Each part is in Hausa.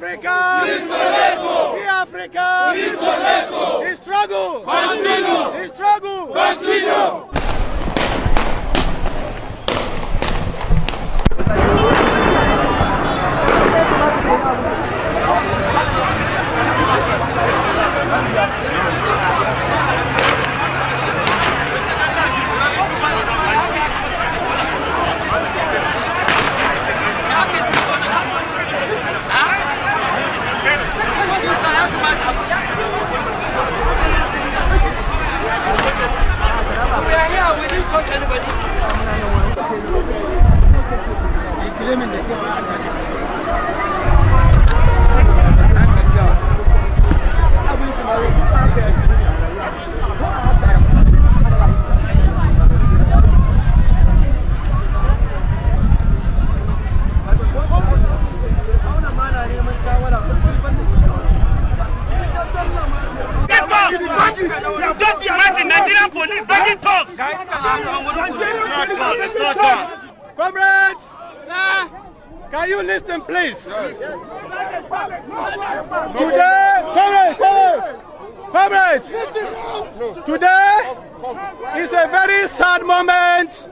Africa! The Africa! The struggle! Continue! The struggle! Continue! Just imagine Nigerian police begging talks. Comrades, sir, can you listen, please? Comrades, today is a very sad moment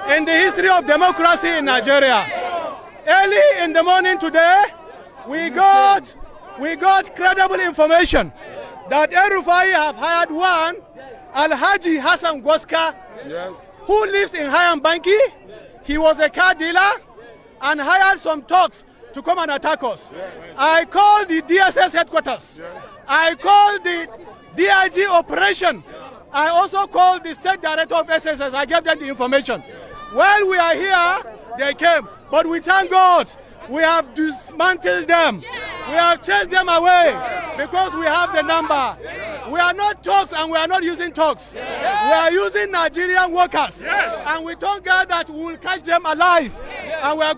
in the history of democracy in Nigeria. Early in the morning today, we got credible information that El-Rufai have hired one Alhaji Hassan Gwaska, who lives in Hayam Banki. He was a car dealer and hired some thugs to come and attack us. I called the DSS headquarters. I called the DIG operation. I also called the state director of SSS. I gave them the information. While we are here, they came. But we thank God, we have dismantled them. We have chased them away because we have the number. We are not thugs and we are not using thugs. We are using Nigerian workers. And we thank God that we will catch them alive. And we are